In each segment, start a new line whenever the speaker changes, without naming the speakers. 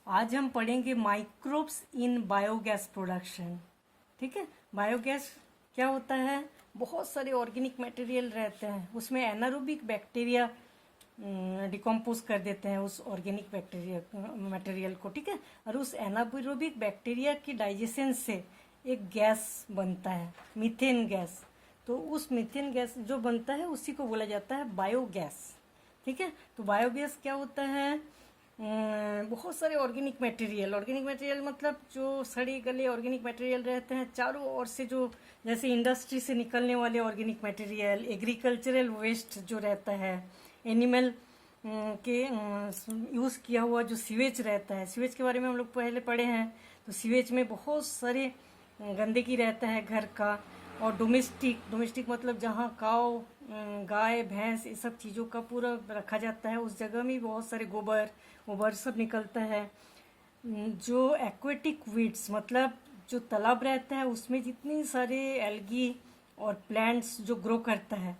आज हम पढ़ेंगे माइक्रोब्स इन बायोगैस प्रोडक्शन। ठीक है, बायोगैस क्या होता है? बहुत सारे ऑर्गेनिक मटेरियल रहते हैं, उसमें एनारोबिक बैक्टीरिया डिकम्पोज कर देते हैं उस ऑर्गेनिक बैक्टीरिया मटेरियल को। ठीक है, और उस एनारोबिक बैक्टीरिया की डाइजेशन से एक गैस बनता है, मीथेन गैस। तो उस मीथेन गैस जो बनता है उसी को बोला जाता है बायोगैस। ठीक है, तो बायोगैस क्या होता है? बहुत सारे ऑर्गेनिक मटेरियल मतलब जो सड़े गले ऑर्गेनिक मटेरियल रहते हैं चारों ओर से, जो जैसे इंडस्ट्री से निकलने वाले ऑर्गेनिक मटेरियल, एग्रीकल्चरल वेस्ट जो रहता है, एनिमल के यूज़ किया हुआ जो सीवेज रहता है, सीवेज के बारे में हम लोग पहले पढ़े हैं। तो सीवेज में बहुत सारे गंदगी रहता है घर का। और डोमेस्टिक मतलब जहाँ काव, गाय, भैंस, ये सब चीज़ों का पूरा रखा जाता है, उस जगह में बहुत सारे गोबर सब निकलता है। जो एक्वेटिक वीड्स मतलब जो तालाब रहता है उसमें जितनी सारे एल्गी और प्लांट्स जो ग्रो करता है,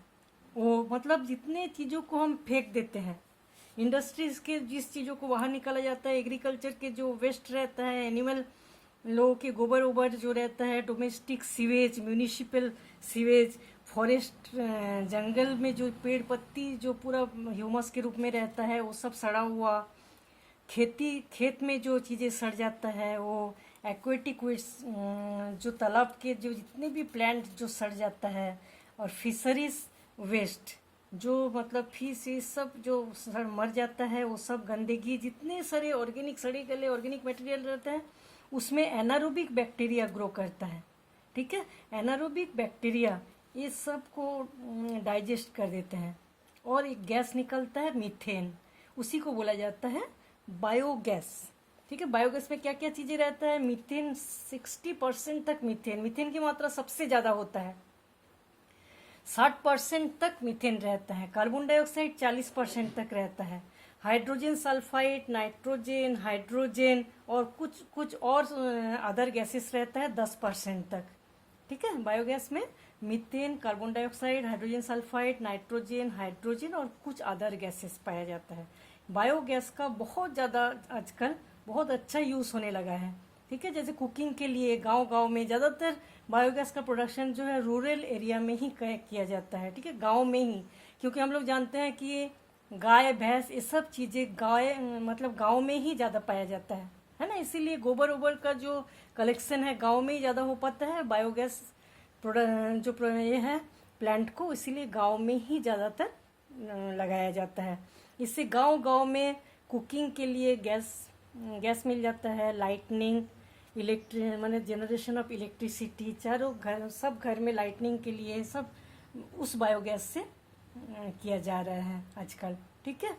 वो मतलब जितने चीज़ों को हम फेंक देते हैं, इंडस्ट्रीज के जिस चीज़ों को बाहर निकाला जाता है, एग्रीकल्चर के जो वेस्ट रहता है, एनिमल लोगों के गोबर ओबर जो रहता है, domestic sewage, municipal sewage, forest जंगल में जो पेड़ पत्ती जो पूरा ह्यूमस के रूप में रहता है वो सब सड़ा हुआ, खेत में जो चीज़ें सड़ जाता है वो, एक्वेटिक वेस्ट जो तालाब के जो जितने भी प्लांट जो सड़ जाता है, और फिशरीज वेस्ट जो मतलब फिश ये सब जो सड़ मर जाता है, वो सब गंदगी, जितने सारे ऑर्गेनिक सड़े गले ऑर्गेनिक मटेरियल रहते हैं उसमें एनारोबिक बैक्टीरिया ग्रो करता है। ठीक है, एनारोबिक बैक्टीरिया ये सब को डाइजेस्ट कर देते हैं और एक गैस निकलता है मीथेन, उसी को बोला जाता है बायोगैस। ठीक है, बायोगैस में क्या क्या चीज़ें रहता है? मीथेन 60% तक, मीथेन की मात्रा सबसे ज़्यादा होता है, 60% तक मीथेन रहता है। कार्बन डाइऑक्साइड 40% तक रहता है। हाइड्रोजन सल्फाइड, नाइट्रोजन, हाइड्रोजन और कुछ और अदर गैसेस रहता है 10% तक। ठीक है, बायोगैस में methane, carbon dioxide, hydrogen sulphide, nitrogen, hydrogen और कुछ अदर गैसेस पाया जाता है। बायोगैस का बहुत ज़्यादा आजकल बहुत अच्छा यूज़ होने लगा है। ठीक है, जैसे कुकिंग के लिए गांव में ज़्यादातर बायोगैस का प्रोडक्शन जो है रूरल एरिया में ही किया जाता है। ठीक है, गांव में ही, क्योंकि हम लोग जानते हैं कि गाय भैंस ये सब चीज़ें मतलब गांव में ही ज़्यादा पाया जाता है ना, इसीलिए गोबर ओबर का जो कलेक्शन है गांव में ही ज़्यादा हो पाता है। बायोगैस ये है प्लांट को, इसीलिए गांव में ही ज़्यादातर लगाया जाता है। इससे गांव में कुकिंग के लिए गैस मिल जाता है, लाइटनिंग, माने जनरेशन ऑफ इलेक्ट्रिसिटी, चारों सब घर में लाइटनिंग के लिए सब उस बायोगैस से किया जा रहा है आजकल। ठीक है,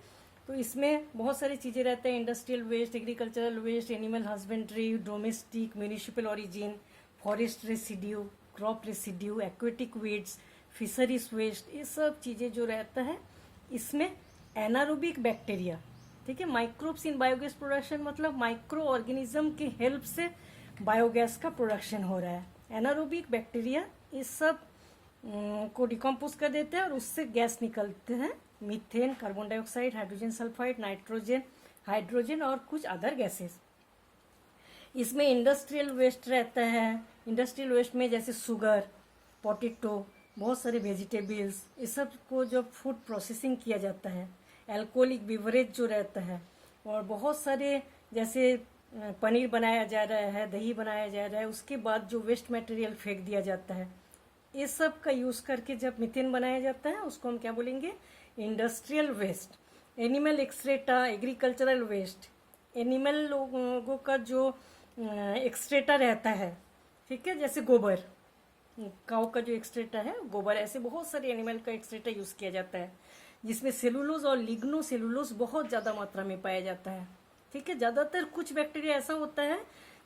तो इसमें बहुत सारी चीज़ें रहते हैं, industrial waste, agricultural waste, animal husbandry, domestic, municipal origin, forest residue, crop residue, aquatic weeds, fisheries waste, ये सब चीज़ें जो रहता है इसमें एनारोबिक बैक्टीरिया। ठीक है, माइक्रोब्स इन बायोगैस प्रोडक्शन मतलब माइक्रो ऑर्गेनिज्म की हेल्प से बायोगैस का प्रोडक्शन हो रहा है। एनारोबिक बैक्टीरिया इस सब को डिकम्पोज कर देते हैं और उससे गैस निकलते हैं, methane, carbon dioxide, hydrogen sulphide, nitrogen, hydrogen और कुछ अदर गैसेस। इसमें इंडस्ट्रियल वेस्ट रहता है, इंडस्ट्रियल वेस्ट में जैसे शुगर, पोटैटो, बहुत सारे वेजिटेबल्स, इस सब को जब फूड प्रोसेसिंग किया जाता है, अल्कोहलिक बिवरेज जो रहता है, और बहुत सारे जैसे पनीर बनाया जा रहा है, दही बनाया जा रहा है, उसके बाद जो वेस्ट मटेरियल फेंक दिया जाता है, ये सब का यूज़ करके जब मीथेन बनाया जाता है उसको हम क्या बोलेंगे? Industrial waste. Animal excreta, agricultural waste, animal लोगों का जो एक्सट्रेटा रहता है, ठीक है, जैसे गोबर, काऊ का जो एक्सट्रेटा है गोबर, ऐसे बहुत सारे एनिमल का एक्सट्रेटा यूज़ किया जाता है, जिसमें सेलुलोज और लिग्नो सेलुलोज बहुत ज़्यादा मात्रा में पाया जाता है। ठीक है, ज़्यादातर कुछ बैक्टीरिया ऐसा होता है,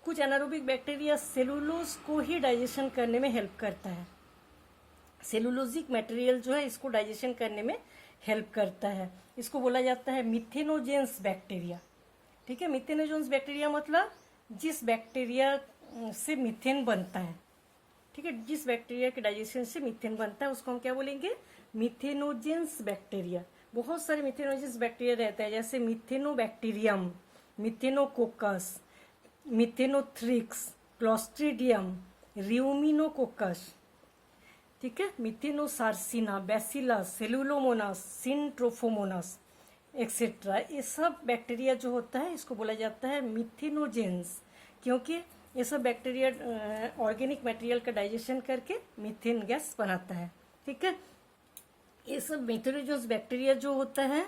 कुछ एनारोबिक बैक्टीरिया सेलुलोज को ही डाइजेशन करने में हेल्प करता है, सेलुलोजिक मटेरियल जो है इसको डाइजेशन करने में हेल्प करता है, इसको बोला जाता है मिथेनोजेंस बैक्टीरिया। ठीक है, मिथेनोजेंस बैक्टीरिया मतलब जिस बैक्टीरिया से मीथेन बनता है। ठीक है, जिस बैक्टीरिया के डाइजेशन से मीथेन बनता है उसको हम क्या बोलेंगे? Methanogens bacteria. बहुत सारे मिथेनोजेंस बैक्टीरिया रहता है, जैसे मिथेनोबैक्टीरियम, मिथेनोकोकस, मिथेनोथ्रिक्स, क्लोस्ट्रीडियम, रियूमिनोकोकस, ठीक है, मिथेनोसार्सिना, बैसिलस, सेलुलोमोनास, सिनट्रोफोमोनास एक्सेट्रा। ये सब बैक्टीरिया जो होता है इसको बोला जाता है मिथेनोजेंस, क्योंकि ये सब बैक्टीरिया ऑर्गेनिक मटेरियल का डाइजेशन करके मीथेन गैस बनाता है, ठीक है। ये सब मिथेनोजेंस बैक्टीरिया जो होता है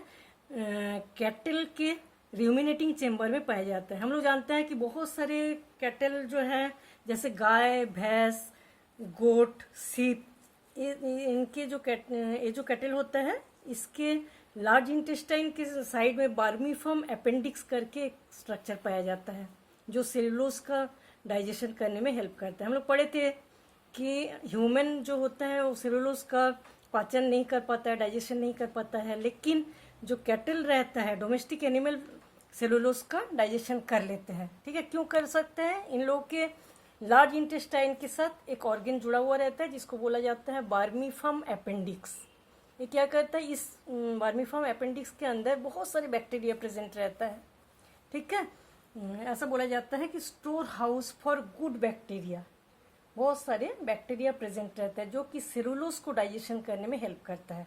कैटल के रूमिनेटिंग चेम्बर में पाया जाता है। हम लोग जानते हैं कि बहुत सारे कैटल जो है, जैसे गाय, भैंस, गोट, सीप, इनके जो ये जो कैटल होता है इसके लार्ज इंटेस्टाइन के साइड में बार्मीफर्म अपेंडिक्स करके एक स्ट्रक्चर पाया जाता है जो सेलुलोज का डाइजेशन करने में हेल्प करता है। हम लोग पढ़े थे कि ह्यूमन जो होता है वो सेलुलोज का पाचन नहीं कर पाता है, डाइजेशन नहीं कर पाता है, लेकिन जो कैटल रहता है, डोमेस्टिक एनिमल, सेलुलोज का डाइजेशन कर लेते हैं, ठीक है। क्यों कर सकते हैं? इन लोगों के लार्ज इंटेस्टाइन के साथ एक ऑर्गन जुड़ा हुआ रहता है जिसको बोला जाता है बार्मीफर्म अपेंडिक्स। ये क्या करता है, इस बार्मीफर्म अपेंडिक्स के अंदर बहुत सारे बैक्टीरिया प्रेजेंट रहता है, ठीक है। ऐसा बोला जाता है कि store house for good bacteria, बहुत सारे बैक्टीरिया प्रेजेंट रहता है जो कि सेलुलोज को डाइजेशन करने में हेल्प करता है,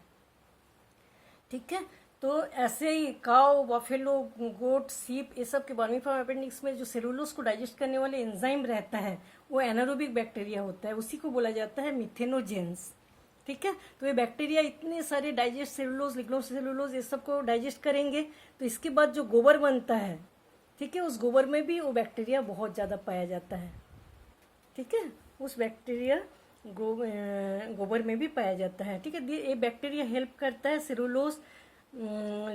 ठीक है। तो ऐसे ही काव, बफेलो, गोट, सीप, ये सब के बार्मीफर्म अपेंडिक्स में जो सेलुलोज को डाइजेस्ट करने वाले एंजाइम रहता है वो एनारोबिक बैक्टीरिया होता है, उसी को बोला जाता है मिथेनोजेंस, ठीक है। तो ये बैक्टीरिया इतने सारे डाइजेस्ट सेलुलोज, लिग्नोसेलुलोज ये सब को डाइजेस्ट करेंगे, तो इसके बाद जो गोबर बनता है, ठीक है, उस गोबर में भी वो बैक्टीरिया बहुत ज़्यादा पाया जाता है, ठीक है। उस बैक्टीरिया गोबर में भी पाया जाता है, ठीक है। ये बैक्टीरिया हेल्प करता है सेलुलोज,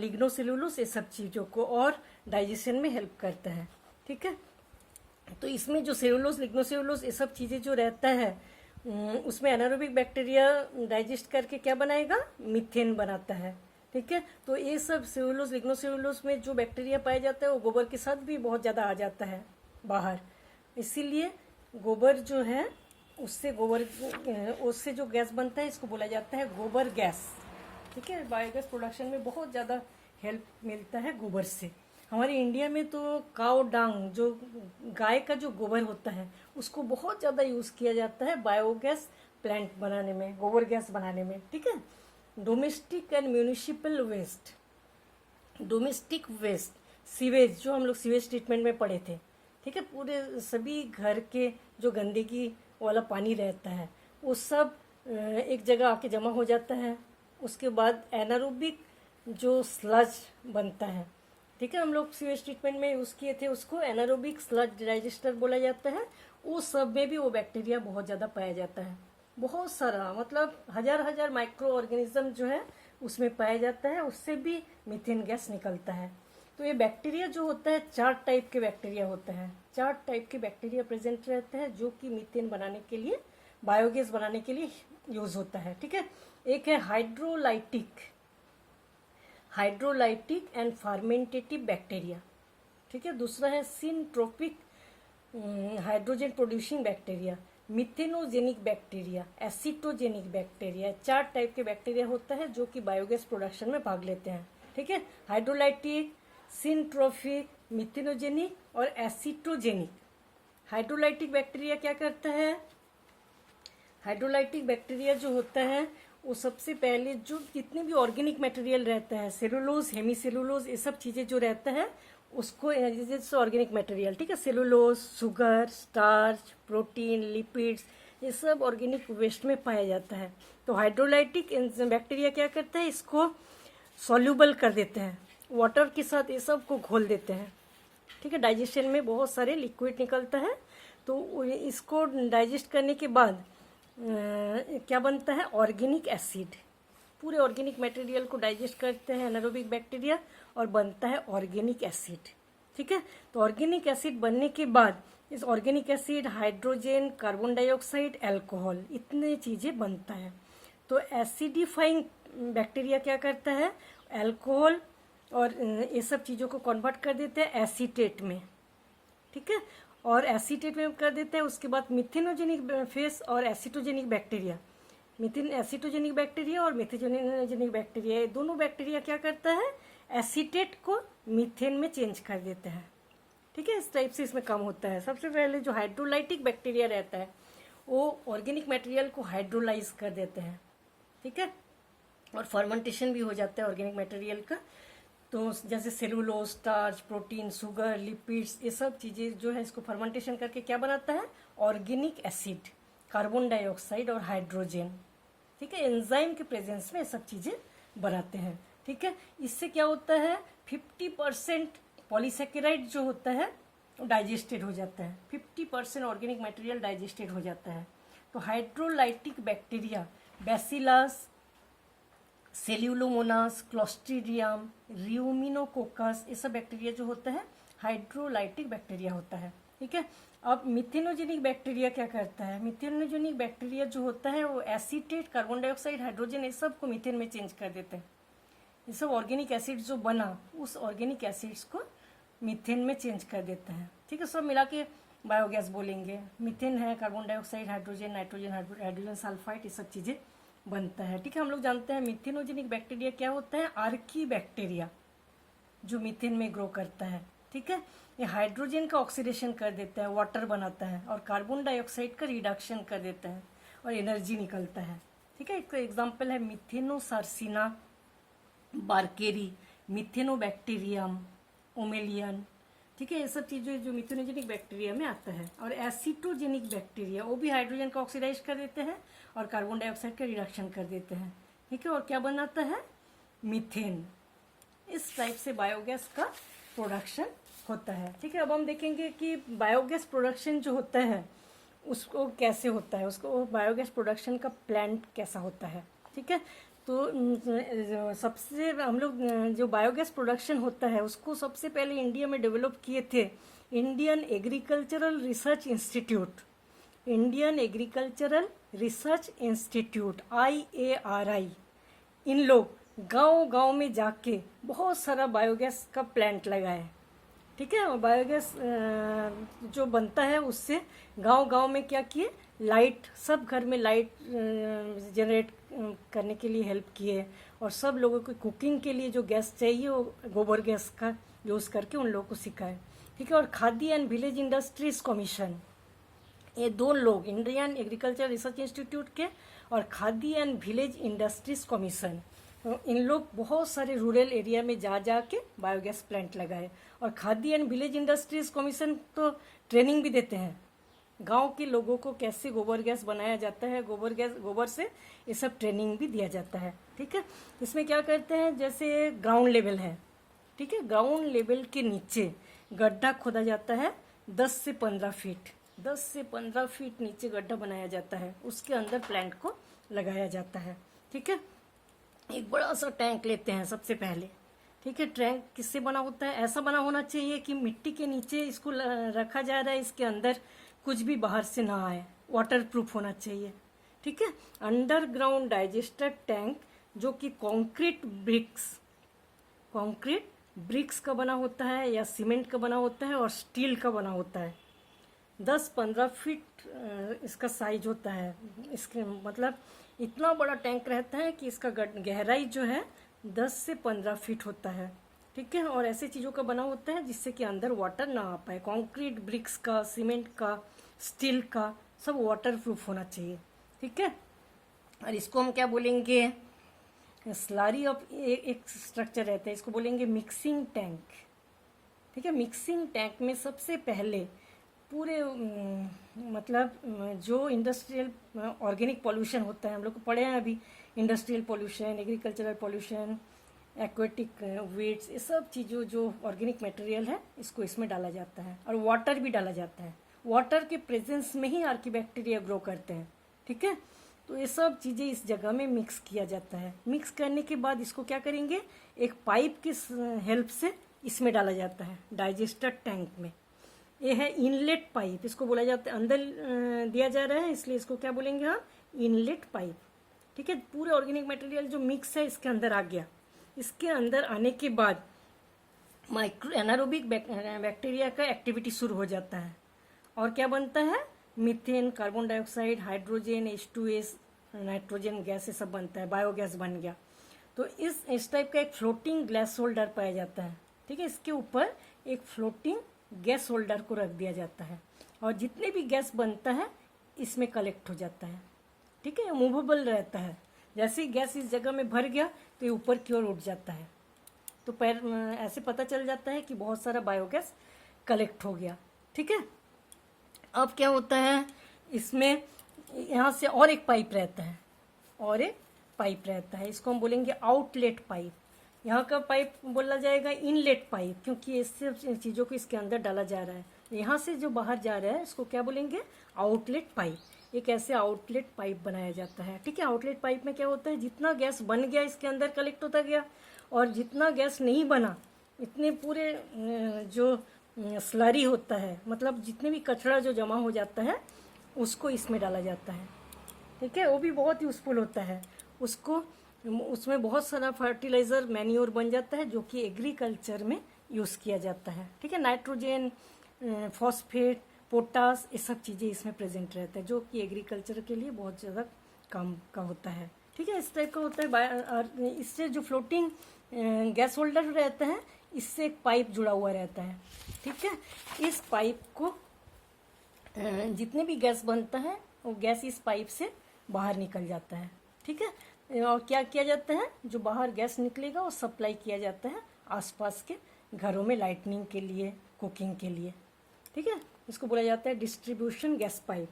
लिग्नोसेलुलोज, ये सब चीज़ों को, और डाइजेशन में हेल्प करता है, ठीक है। तो इसमें जो सेलुलोज, लिग्नोसेलुलोज ये सब चीज़ें जो रहता है उसमें एनारोबिक बैक्टीरिया डाइजेस्ट करके क्या बनाएगा, मीथेन बनाता है, ठीक है। तो ये सब सेलुलोज, लिग्नोसेलुलोज में जो बैक्टीरिया पाया जाता है वो गोबर के साथ भी बहुत ज़्यादा आ जाता है बाहर, इसीलिए गोबर जो है उससे जो गैस बनता है इसको बोला जाता है गोबर गैस, ठीक है। बायोगैस प्रोडक्शन में बहुत ज़्यादा हेल्प मिलता है गोबर से। हमारे इंडिया में तो काव डांग, जो गाय का जो गोबर होता है उसको बहुत ज़्यादा यूज़ किया जाता है बायोगैस प्लांट बनाने में, गोबर गैस बनाने में, ठीक है। Domestic and municipal waste, domestic waste, sewage, जो हम लोग सीवेज ट्रीटमेंट में पढ़े थे, ठीक है, पूरे सभी घर के जो गंदगी वाला पानी रहता है वो सब एक जगह आके जमा हो जाता है, उसके बाद एनारोबिक जो स्लज बनता है, ठीक है, हम लोग सीवेज ट्रीटमेंट में यूज़ किए थे उसको, एनारोबिक स्लज डाइजेस्टर बोला जाता है। उस सब में भी वो बैक्टीरिया बहुत ज़्यादा पाया जाता है, बहुत सारा, मतलब हजार माइक्रो ऑर्गेनिज्म जो है उसमें पाया जाता है, उससे भी मीथेन गैस निकलता है। तो ये बैक्टीरिया जो होता है 4 टाइप के बैक्टीरिया होता है, 4 टाइप के बैक्टीरिया प्रेजेंट रहते हैं जो कि मीथेन बनाने के लिए, बायोगैस बनाने के लिए यूज़ होता है, ठीक है। एक है हाइड्रोलाइटिक एंड फार्मेंटेटिव बैक्टीरिया, ठीक है। दूसरा है syntrophic hydrogen producing bacteria, methanogenic bacteria, acetogenic bacteria. 4 type के बैक्टीरिया होता है जो कि बायोगैस प्रोडक्शन में भाग लेते हैं, ठीक है। हाइड्रोलाइटिक, सिनट्रोपिक, मिथेनोजेनिक और एसिटोजेनिक। हाइड्रोलाइटिक बैक्टीरिया क्या करता है, हाइड्रोलाइटिक बैक्टीरिया जो होता है वो सबसे पहले जो जितने भी ऑर्गेनिक मटेरियल रहता है, सेलुलोज, हेमीसेलुलोज, ये सब चीज़ें जो रहता है उसको जैसे ऑर्गेनिक मटेरियल, ठीक है, cellulose, sugar, starch, protein, lipids, ये सब ऑर्गेनिक वेस्ट में पाया जाता है। तो हाइड्रोलाइटिक बैक्टीरिया क्या करता है, इसको सॉल्यूबल कर देते हैं, वाटर के साथ ये सब को घोल देते हैं, ठीक है। डाइजेशन में बहुत सारे लिक्विड निकलता है, तो इसको डाइजेस्ट करने के बाद क्या बनता है, ऑर्गेनिक एसिड। पूरे ऑर्गेनिक मटेरियल को डाइजेस्ट करते हैं एनारोबिक बैक्टीरिया और बनता है ऑर्गेनिक एसिड, ठीक है। तो ऑर्गेनिक एसिड बनने के बाद इस organic acid, hydrogen, carbon dioxide, alcohol, इतने चीज़ें बनता है। तो एसिडिफाइंग बैक्टीरिया क्या करता है, अल्कोहल और ये सब चीज़ों को कन्वर्ट कर देते हैं एसीटेट में, ठीक है, और एसीटेट में कर देते हैं। उसके बाद मिथेनोजेनिक फेस और एसिटोजेनिक बैक्टीरिया, एसिटोजेनिक बैक्टीरिया और मिथेनोजेनिक बैक्टीरिया, ये दोनों बैक्टीरिया क्या करता है, एसीटेट को मीथेन में चेंज कर देते हैं, ठीक है, इस टाइप से इसमें कम होता है। सबसे पहले जो हाइड्रोलाइटिक बैक्टीरिया रहता है वो ऑर्गेनिक मटेरियल को हाइड्रोलाइज कर देते हैं, ठीक है, और फर्मेंटेशन भी हो जाता है ऑर्गेनिक मटेरियल का। तो जैसे cellulose, starch, protein, sugar, lipids, ये सब चीज़ें जो है इसको फर्मेंटेशन करके क्या बनाता है, ऑर्गेनिक एसिड, कार्बन डाइऑक्साइड और हाइड्रोजन, ठीक है, एंजाइम के प्रेजेंस में ये सब चीज़ें बनाते हैं, ठीक है। इससे क्या होता है, 50% पॉलीसेकेराइड जो होता है वो डाइजेस्टेड हो जाता है, 50% ऑर्गेनिक मटेरियल डाइजेस्टेड हो जाता है। तो हाइड्रोलाइटिक बैक्टीरिया बैसिलस, सेल्यूलोमोनास, क्लोस्ट्रीडियम, रियूमिनोकोकस, ये सब बैक्टीरिया जो होता है हाइड्रोलाइटिक बैक्टीरिया होता है, ठीक है। अब मिथेनोजेनिक बैक्टीरिया क्या करता है, मिथेनोजेनिक बैक्टीरिया जो होता है वो एसीटेट, कार्बन डाइऑक्साइड, हाइड्रोजन, ये सब को मीथेन में चेंज कर देते हैं। ये सब ऑर्गेनिक एसिड जो बना उस ऑर्गेनिक एसिड्स को मीथेन में चेंज कर देते हैं, ठीक है। सब मिला के बायोगैस बोलेंगे। मीथेन है, carbon dioxide, hydrogen, nitrogen, hydrogen sulphide, ये सब चीज़ें बनता है, ठीक है। हम लोग जानते हैं मिथेनोजेनिक बैक्टीरिया क्या होता है, आर्की बैक्टीरिया जो मीथेन में ग्रो करता है, ठीक है। ये हाइड्रोजन का ऑक्सीडेशन कर देता है, वाटर बनाता है, और कार्बन डाइऑक्साइड का रिडक्शन कर देता है और एनर्जी निकलता है, ठीक है। एक एग्जाम्पल है मिथेनोसार्सिना बार्केरी, मिथेनोबैक्टीरियम, ओमेलियन, ठीक है। ये सब चीज़ें जो मिथेनोजेनिक बैक्टीरिया में आता है। और एसिटोजेनिक बैक्टीरिया वो भी हाइड्रोजन का ऑक्सीडाइज कर देते हैं और कार्बन डाइऑक्साइड का रिडक्शन कर देते हैं, ठीक है, और क्या बनाता है, मीथेन। इस टाइप से बायोगैस का प्रोडक्शन होता है, ठीक है। अब हम देखेंगे कि बायोगैस प्रोडक्शन जो होता है उसको कैसे होता है, उसको बायोगैस प्रोडक्शन का प्लांट कैसा होता है, ठीक है। तो सबसे हम लोग जो बायोगैस प्रोडक्शन होता है उसको सबसे पहले इंडिया में डेवलप किए थे Indian agricultural research institute, Indian agricultural research institute IARI। इन लोग गांव-गांव में जाके बहुत सारा बायोगैस का प्लांट लगाए, ठीक है। और बायोगैस जो बनता है उससे गांव-गांव में क्या किए, लाइट, सब घर में लाइट जनरेट करने के लिए हेल्प किए, और सब लोगों को कुकिंग के लिए जो गैस चाहिए वो गोबर गैस का यूज़ करके उन लोगों को सिखाए, ठीक है। और Khadi and village industries commission, ये दो लोग, इंडियन एग्रीकल्चर रिसर्च इंस्टीट्यूट के और Khadi and village industries commission, इन लोग बहुत सारे रूरल एरिया में जा जा के बायोगैस प्लांट लगाए। और Khadi and village industries commission तो ट्रेनिंग भी देते हैं गांव के लोगों को, कैसे गोबर गैस बनाया जाता है, गोबर से ये सब ट्रेनिंग भी दिया जाता है, ठीक है। इसमें क्या करते हैं, जैसे ग्राउंड लेवल है, ठीक है, ग्राउंड लेवल के नीचे गड्ढा खोदा जाता है 10 से 15 फीट, 10 से 15 फीट नीचे गड्ढा बनाया जाता है, उसके अंदर प्लांट को लगाया जाता है, ठीक है। एक बड़ा सा टैंक लेते हैं सबसे पहले, ठीक है। टैंक किससे बना होता है, ऐसा बना होना चाहिए कि मिट्टी के नीचे इसको रखा जा रहा है, इसके अंदर कुछ भी बाहर से ना आए, वाटर प्रूफ होना चाहिए, ठीक है। अंडरग्राउंड डाइजेस्टर टैंक जो कि कंक्रीट ब्रिक्स का बना होता है या सीमेंट का बना होता है और स्टील का बना होता है। 10-15 फीट इसका साइज होता है, इसके मतलब इतना बड़ा टैंक रहता है कि इसका गहराई जो है 10 से 15 फीट होता है, ठीक है। और ऐसे चीज़ों का बना होता है जिससे कि अंदर वाटर ना आ पाए, कंक्रीट ब्रिक्स का, सीमेंट का, स्टील का, सब वाटर प्रूफ होना चाहिए, ठीक है। और इसको हम क्या बोलेंगे, स्लरी ऑफ एक स्ट्रक्चर रहता है, इसको बोलेंगे मिक्सिंग टैंक, ठीक है। मिक्सिंग टैंक में सबसे पहले पूरे मतलब जो इंडस्ट्रियल ऑर्गेनिक पॉल्यूशन होता है, हम लोग को पढ़े हैं अभी, industrial pollution, agricultural pollution, aquatic weeds, ये सब चीज़ों जो ऑर्गेनिक मटेरियल है इसको इसमें डाला जाता है। और वाटर भी डाला जाता है, वाटर के प्रेजेंस में ही आर्कीबैक्टीरिया ग्रो करते हैं, ठीक है। तो ये सब चीज़ें इस जगह में मिक्स किया जाता है। मिक्स करने के बाद इसको क्या करेंगे, एक पाइप की हेल्प से इसमें डाला जाता है डाइजेस्टर टैंक में। ये है इनलेट पाइप, इसको बोला जाता है, अंदर दिया जा रहा है इसलिए इसको क्या बोलेंगे हम, इनलेट पाइप, ठीक है। पूरे ऑर्गेनिक मटेरियल जो मिक्स है इसके अंदर आ गया, इसके अंदर आने के बाद माइक्रो एनारोबिक बैक्टीरिया का एक्टिविटी शुरू हो जाता है और क्या बनता है, methane, carbon dioxide, hydrogen, H2S, nitrogen gas, ये सब बनता है, बायोगैस बन गया। तो इस टाइप का एक फ्लोटिंग ग्लास होल्डर पाया जाता है, ठीक है। इसके ऊपर एक फ्लोटिंग गैस होल्डर को रख दिया जाता है और जितने भी गैस बनता है इसमें कलेक्ट हो जाता है। ठीक है, मूवेबल रहता है। जैसे ही गैस इस जगह में भर गया तो ये ऊपर की ओर उठ जाता है। तो ऐसे पता चल जाता है कि बहुत सारा बायोगैस कलेक्ट हो गया। ठीक है, अब क्या होता है इसमें, यहाँ से और एक पाइप रहता है, और एक पाइप रहता है, इसको हम बोलेंगे आउटलेट पाइप। यहाँ का पाइप बोला जाएगा इनलेट पाइप, क्योंकि इससे चीज़ों को इसके अंदर डाला जा रहा है। यहाँ से जो बाहर जा रहा है इसको क्या बोलेंगे, आउटलेट पाइप। एक ऐसे आउटलेट पाइप बनाया जाता है। ठीक है, आउटलेट पाइप में क्या होता है, जितना गैस बन गया इसके अंदर कलेक्ट होता गया, और जितना गैस नहीं बना इतने पूरे जो स्लरी होता है, मतलब जितने भी कचरा जो जमा हो जाता है उसको इसमें डाला जाता है। ठीक है, वो भी बहुत यूज़फुल होता है। उसमें बहुत सारा फर्टिलाइज़र मैन्योर बन जाता है जो कि एग्रीकल्चर में यूज़ किया जाता है। ठीक है, नाइट्रोजन, फॉस्फेट, पोटास, ये सब चीज़ें इसमें प्रेजेंट रहता है जो कि एग्रीकल्चर के लिए बहुत ज़्यादा काम का होता है। ठीक है, इस टाइप का होता है। इससे जो फ्लोटिंग गैस होल्डर रहता है इससे एक पाइप जुड़ा हुआ रहता है। ठीक है, इस पाइप को जितने भी गैस बनता है वो गैस इस पाइप से बाहर निकल जाता है। ठीक है, और क्या किया जाता है, जो बाहर गैस निकलेगा वो सप्लाई किया जाता है आसपास के घरों में लाइटनिंग के लिए, कुकिंग के लिए। ठीक है, इसको बोला जाता है डिस्ट्रीब्यूशन गैस पाइप।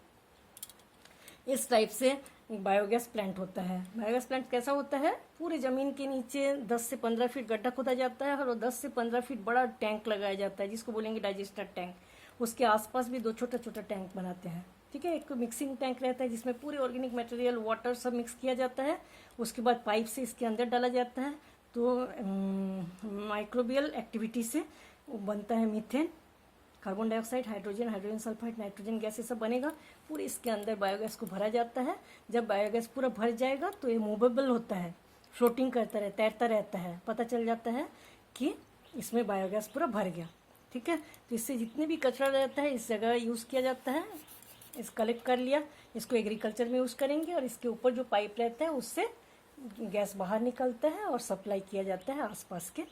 इस टाइप से बायोगैस प्लांट होता है। बायोगैस प्लांट कैसा होता है, पूरे ज़मीन के नीचे 10 से 15 फीट गड्ढा खोदा जाता है और 10 से 15 फीट बड़ा टैंक लगाया जाता है जिसको बोलेंगे डाइजेस्टर टैंक। उसके आसपास भी 2 छोटा छोटा टैंक बनाते हैं। ठीक है, एक मिक्सिंग टैंक रहता है जिसमें पूरे ऑर्गेनिक मटेरियल, वाटर सब मिक्स किया जाता है। उसके बाद पाइप से इसके अंदर डाला जाता है, तो माइक्रोबियल एक्टिविटी से बनता है methane, carbon dioxide, hydrogen, hydrogen sulphide, nitrogen gas, ये सब बनेगा। पूरे इसके अंदर बायोगैस को भरा जाता है। जब बायोगैस पूरा भर जाएगा तो ये मूवेबल होता है, फ्लोटिंग करता रहता है, तैरता रहता है। पता चल जाता है कि इसमें बायोगैस पूरा भर गया। ठीक है, तो इससे जितने भी कचरा रहता है इस जगह यूज़ किया जाता है। इस कलेक्ट कर लिया, इसको एग्रीकल्चर में यूज़ करेंगे और इसके ऊपर जो पाइप रहता है उससे गैस बाहर निकलता है और सप्लाई किया जाता है आसपास के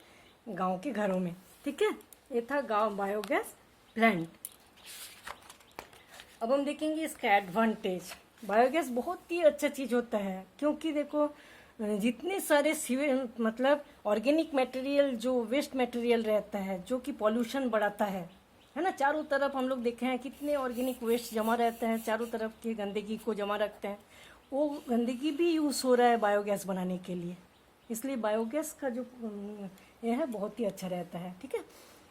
गांव के घरों में। ठीक है, ये था गांव बायोगैस प्लांट। अब हम देखेंगे इसका एडवांटेज। बायोगैस बहुत ही अच्छा चीज़ होता है, क्योंकि देखो जितने सारे मतलब ऑर्गेनिक मटेरियल, जो वेस्ट मटेरियल रहता है जो कि पॉल्यूशन बढ़ाता है ना, चारों तरफ हम लोग देखे हैं कितने ऑर्गेनिक वेस्ट जमा रहते हैं, चारों तरफ की गंदगी को जमा रखते हैं। वो गंदगी भी यूज़ हो रहा है बायोगैस बनाने के लिए, इसलिए बायोगैस का जो ये है बहुत ही अच्छा रहता है। ठीक है,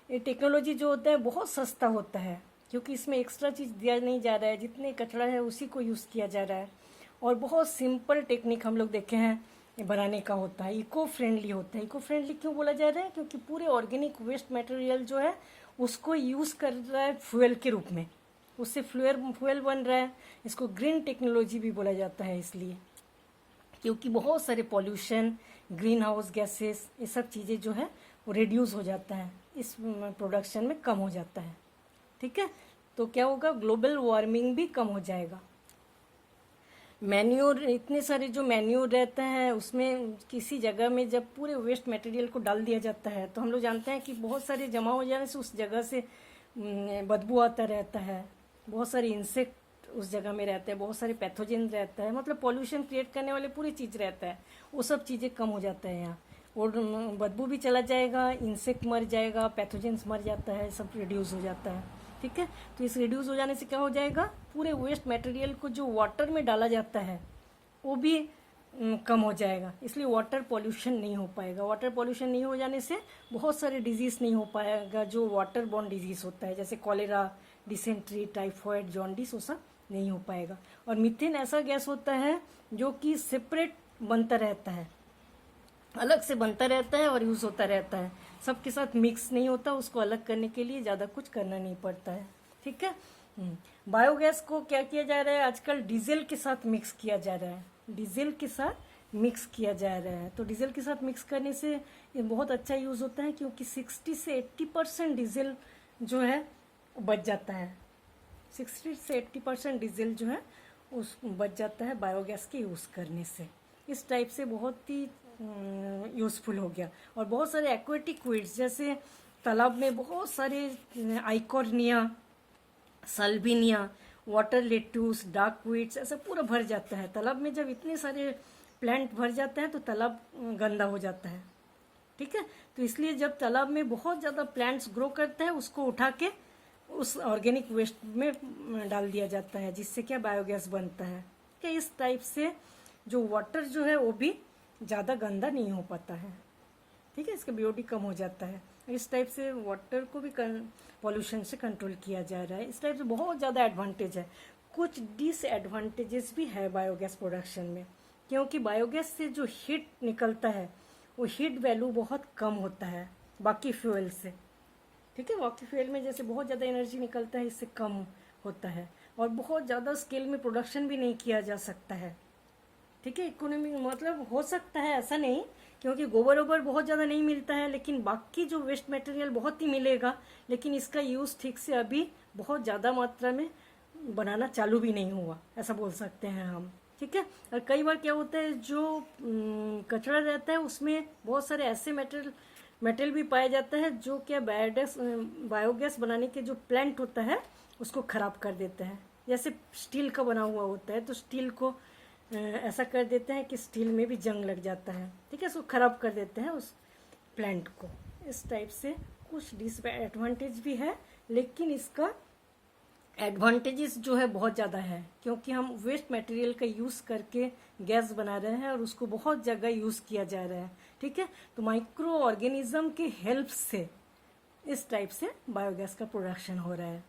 ये टेक्नोलॉजी जो होता है बहुत सस्ता होता है, क्योंकि इसमें एक्स्ट्रा चीज़ दिया नहीं जा रहा है, जितने कचरा है उसी को यूज़ किया जा रहा है। और बहुत सिंपल टेक्निक हम लोग देखे हैं ये बनाने का होता है, इको फ्रेंडली होता है। इको फ्रेंडली क्यों बोला जा रहा है, क्योंकि पूरे ऑर्गेनिक वेस्ट मटेरियल जो है उसको यूज़ कर रहा है फ्यूल के रूप में, उससे फ्यूल बन रहा है। इसको ग्रीन टेक्नोलॉजी भी बोला जाता है, इसलिए क्योंकि बहुत सारे पॉल्यूशन, ग्रीन हाउस गैसेस, ये सब चीज़ें जो है वो रिड्यूस हो जाता है, इस प्रोडक्शन में कम हो जाता है। ठीक है, तो क्या होगा, ग्लोबल वार्मिंग भी कम हो जाएगा। मैन्योर, इतने सारे जो मैन्योर रहता है उसमें किसी जगह में जब पूरे वेस्ट मटेरियल को डाल दिया जाता है तो हम लोग जानते हैं कि बहुत सारे जमा हो जाने से उस जगह से बदबू आता रहता है, बहुत सारे इंसेक्ट उस जगह में रहते हैं, बहुत सारे पैथोजन रहता है, मतलब पॉल्यूशन क्रिएट करने वाले पूरी चीज़ रहता है, वो सब चीज़ें कम हो जाता है यहाँ। और बदबू भी चला जाएगा, इंसेक्ट मर जाएगा, पैथोजेंस मर जाता है, सब रिड्यूस हो जाता है। ठीक है, तो इस रिड्यूस हो जाने से क्या हो जाएगा, पूरे वेस्ट मटेरियल को जो वाटर में डाला जाता है वो भी कम हो जाएगा, इसलिए वाटर पॉल्यूशन नहीं हो पाएगा। वाटर पॉल्यूशन नहीं हो जाने से बहुत सारे डिजीज़ नहीं हो पाएगा जो वाटर बॉर्न डिजीज़ होता है, जैसे कॉलेरा, डिसेंट्री, टाइफॉइड, जॉन्डिस, वो सब नहीं हो पाएगा। और मीथेन ऐसा गैस होता है जो कि सेपरेट बनता रहता है, अलग से बनता रहता है और यूज़ होता रहता है, सबके साथ मिक्स नहीं होता। उसको अलग करने के लिए ज़्यादा कुछ करना नहीं पड़ता है। ठीक है, बायोगैस को क्या किया जा रहा है, आजकल डीजल के साथ मिक्स किया जा रहा है, डीजल के साथ मिक्स किया जा रहा है। तो डीजल के साथ मिक्स करने से ये बहुत अच्छा यूज़ होता है, क्योंकि 60 से 80% डीजल जो है बच जाता है, 60 से 80% डीजल जो है उस बच जाता है बायोगैस के यूज़ करने से। इस टाइप से बहुत ही यूज़फुल हो गया। और बहुत सारे एक्वेटिक वीड्स जैसे तालाब में बहुत सारे आइकोर्निया, सल्विनिया, वाटर लेट्यूस, डार्कवीड्स ऐसा पूरा भर जाता है। तालाब में जब इतने सारे प्लांट भर जाते हैं तो तालाब गंदा हो जाता है, ठीक है। तो इसलिए जब तालाब में बहुत ज़्यादा प्लांट्स ग्रो करते हैं उसको उठा के उस ऑर्गेनिक वेस्ट में डाल दिया जाता है, जिससे क्या बायोगैस बनता है। कि इस टाइप से जो वाटर जो है वो भी ज़्यादा गंदा नहीं हो पाता है, ठीक है, इसका बीओडी कम हो जाता है। इस टाइप से वाटर को भी पॉल्यूशन से कंट्रोल किया जा रहा है। इस टाइप से बहुत ज़्यादा एडवांटेज है। कुछ डिसएडवांटेजेस भी है बायोगैस प्रोडक्शन में, क्योंकि बायोगैस से जो हीट निकलता है वो हीट वैल्यू बहुत कम होता है बाकी फ्यूल से, ठीक है। बाकी फ्यूल में जैसे बहुत ज़्यादा एनर्जी निकलता है, इससे कम होता है और बहुत ज़्यादा स्केल में प्रोडक्शन भी नहीं किया जा सकता है, ठीक है। इकोनॉमी मतलब हो सकता है, ऐसा नहीं, क्योंकि गोबर ओबर बहुत ज़्यादा नहीं मिलता है, लेकिन बाकी जो वेस्ट मटेरियल बहुत ही मिलेगा, लेकिन इसका यूज़ ठीक से अभी बहुत ज़्यादा मात्रा में बनाना चालू भी नहीं हुआ, ऐसा बोल सकते हैं हम, ठीक है। और कई बार क्या होता है, जो कचरा रहता है उसमें बहुत सारे ऐसे मेटल भी पाया जाता है जो क्या बायोगैस बनाने के जो प्लांट होता है उसको खराब कर देता है। जैसे स्टील का बना हुआ होता है तो स्टील को ऐसा कर देते हैं कि स्टील में भी जंग लग जाता है, ठीक है, उसको खराब कर देते हैं उस प्लांट को। इस टाइप से कुछ डिसएडवांटेज भी है, लेकिन इसका एडवांटेजेस जो है बहुत ज़्यादा है, क्योंकि हम वेस्ट मटेरियल का यूज़ करके गैस बना रहे हैं और उसको बहुत जगह यूज़ किया जा रहा है, ठीक है। तो माइक्रो ऑर्गेनिज्म के हेल्प से इस टाइप से बायोगैस का प्रोडक्शन हो रहा है।